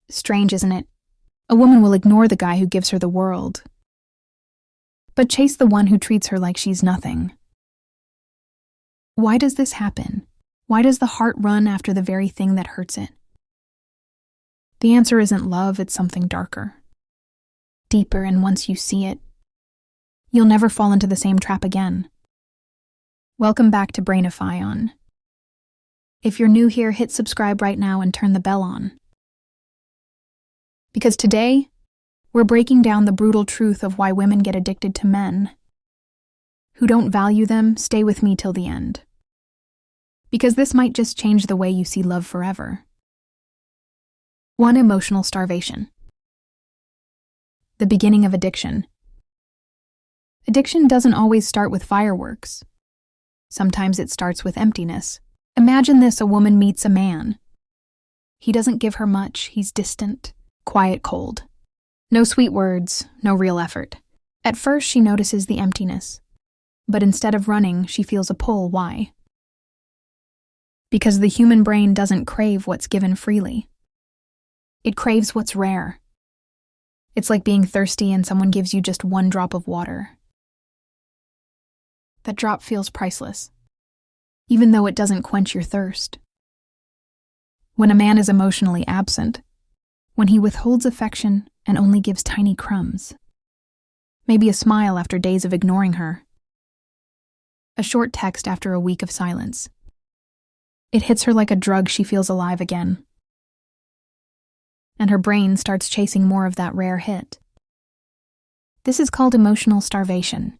Strange, isn't it? A woman will ignore the guy who gives her the world, but chase the one who treats her like she's nothing. Why does this happen? Why does the heart run after the very thing that hurts it? The answer isn't love, it's something darker. Deeper, and once you see it, you'll never fall into the same trap again. Welcome back to Brainify On. If you're new here, hit subscribe right now and turn the bell on. Because today, we're breaking down the brutal truth of why women get addicted to men who don't value them. Stay with me till the end, because this might just change the way you see love forever. 1. Emotional starvation. The beginning of addiction. Addiction doesn't always start with fireworks. Sometimes it starts with emptiness. Imagine this: a woman meets a man. He doesn't give her much. He's distant, quiet, cold. No sweet words, no real effort. At first, she notices the emptiness. But instead of running, she feels a pull. Why? Because the human brain doesn't crave what's given freely. It craves what's rare. It's like being thirsty and someone gives you just one drop of water. That drop feels priceless, even though it doesn't quench your thirst. When a man is emotionally absent, when he withholds affection and only gives tiny crumbs, maybe a smile after days of ignoring her, a short text after a week of silence, it hits her like a drug. She feels alive again, and her brain starts chasing more of that rare hit. This is called emotional starvation.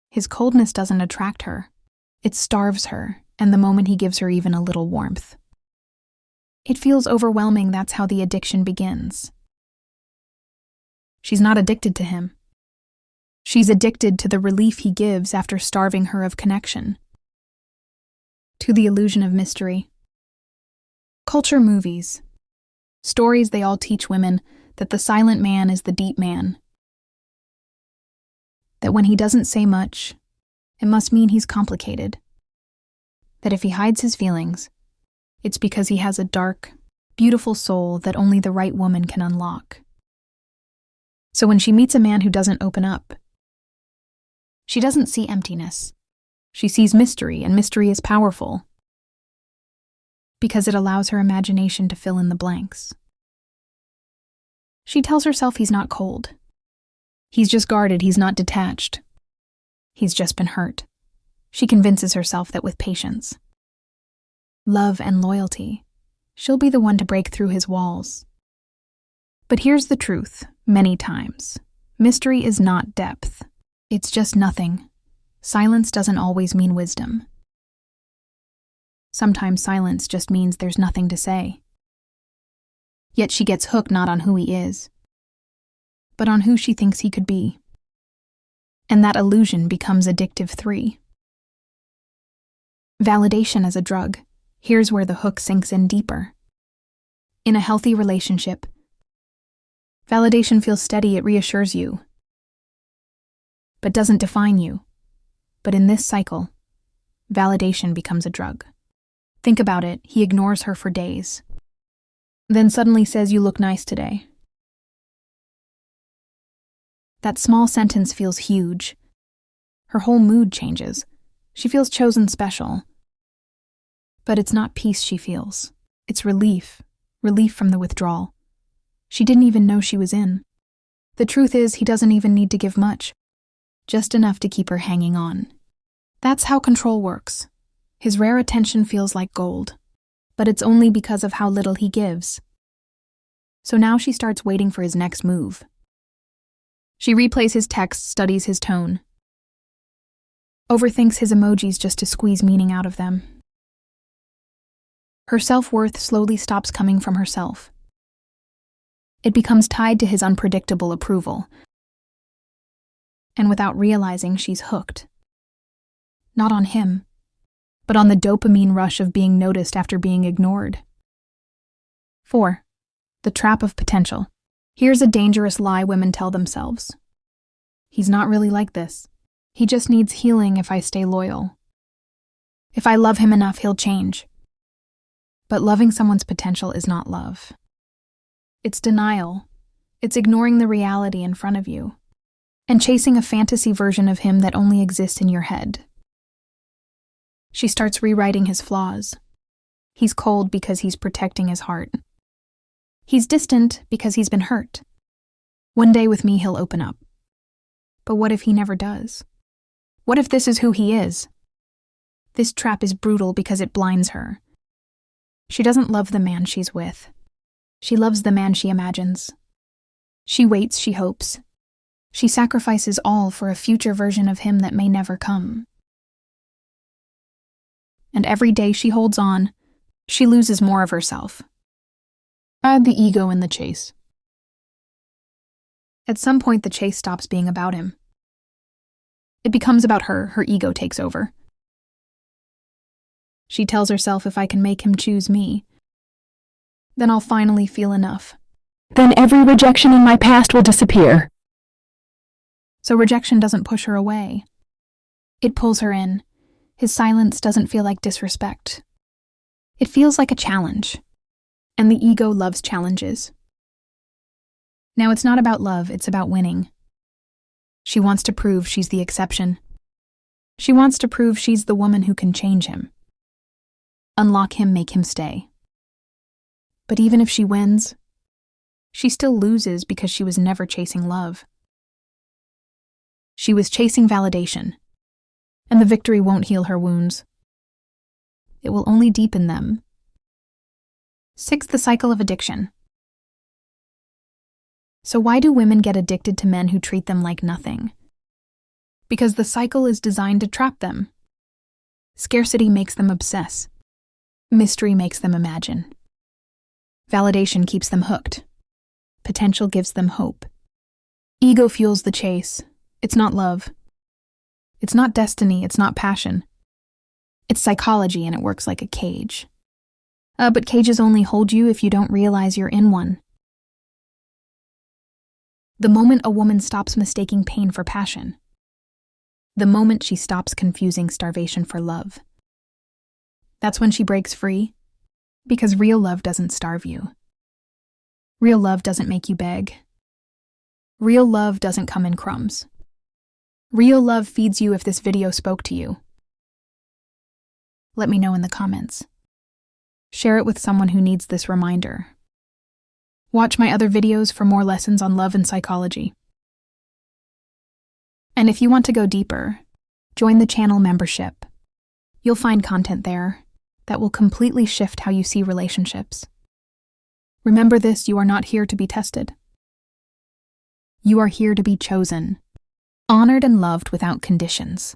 His coldness doesn't attract her, it starves her, and the moment he gives her even a little warmth, it feels overwhelming. That's how the addiction begins. She's not addicted to him. She's addicted to the relief he gives after starving her of connection, to the illusion of mystery. Culture, movies, stories, they all teach women that the silent man is the deep man. That when he doesn't say much, it must mean he's complicated. That if he hides his feelings, it's because he has a dark, beautiful soul that only the right woman can unlock. So when she meets a man who doesn't open up, she doesn't see emptiness. She sees mystery, and mystery is powerful because it allows her imagination to fill in the blanks. She tells herself he's not cold. He's just guarded, he's not detached. He's just been hurt. She convinces herself that with patience, love, and loyalty, she'll be the one to break through his walls. But here's the truth: many times, mystery is not depth. It's just nothing. Silence doesn't always mean wisdom. Sometimes silence just means there's nothing to say. Yet she gets hooked not on who he is, but on who she thinks he could be. And that illusion becomes addictive. 3. Validation as a drug. Here's where the hook sinks in deeper. In a healthy relationship, validation feels steady, it reassures you, but doesn't define you. But in this cycle, validation becomes a drug. Think about it: he ignores her for days, then suddenly says, "You look nice today." That small sentence feels huge. Her whole mood changes. She feels chosen, special. But it's not peace she feels. It's relief. Relief from the withdrawal she didn't even know she was in. The truth is, he doesn't even need to give much, just enough to keep her hanging on. That's how control works. His rare attention feels like gold, but it's only because of how little he gives. So now she starts waiting for his next move. She replays his texts, studies his tone, overthinks his emojis just to squeeze meaning out of them. Her self-worth slowly stops coming from herself. It becomes tied to his unpredictable approval. And without realizing, she's hooked. Not on him, but on the dopamine rush of being noticed after being ignored. 4. The trap of potential. Here's a dangerous lie women tell themselves. He's not really like this. He just needs healing if I stay loyal. If I love him enough, he'll change. But loving someone's potential is not love. It's denial. It's ignoring the reality in front of you and chasing a fantasy version of him that only exists in your head. She starts rewriting his flaws. He's cold because he's protecting his heart. He's distant because he's been hurt. One day with me, he'll open up. But what if he never does? What if this is who he is? This trap is brutal because it blinds her. She doesn't love the man she's with. She loves the man she imagines. She waits, she hopes. She sacrifices all for a future version of him that may never come. And every day she holds on, she loses more of herself. Add the ego in the chase. At some point, the chase stops being about him. It becomes about her. Her ego takes over. She tells herself, if I can make him choose me, then I'll finally feel enough. Then every rejection in my past will disappear. So rejection doesn't push her away. It pulls her in. His silence doesn't feel like disrespect. It feels like a challenge. And the ego loves challenges. Now, it's not about love, it's about winning. She wants to prove she's the exception. She wants to prove she's the woman who can change him. Unlock him, make him stay. But even if she wins, she still loses because she was never chasing love. She was chasing validation, and the victory won't heal her wounds. It will only deepen them. 6, the cycle of addiction. So why do women get addicted to men who treat them like nothing? Because the cycle is designed to trap them. Scarcity makes them obsess. Mystery makes them imagine. Validation keeps them hooked. Potential gives them hope. Ego fuels the chase. It's not love. It's not destiny, it's not passion. It's psychology, and it works like a cage. But cages only hold you if you don't realize you're in one. The moment a woman stops mistaking pain for passion. The moment she stops confusing starvation for love. That's when she breaks free, because real love doesn't starve you. Real love doesn't make you beg. Real love doesn't come in crumbs. Real love feeds you if this video spoke to you. Let me know in the comments. Share it with someone who needs this reminder. Watch my other videos for more lessons on love and psychology. And if you want to go deeper, join the channel membership. You'll find content there that will completely shift how you see relationships. Remember this, you are not here to be tested. You are here to be chosen, honored and loved without conditions.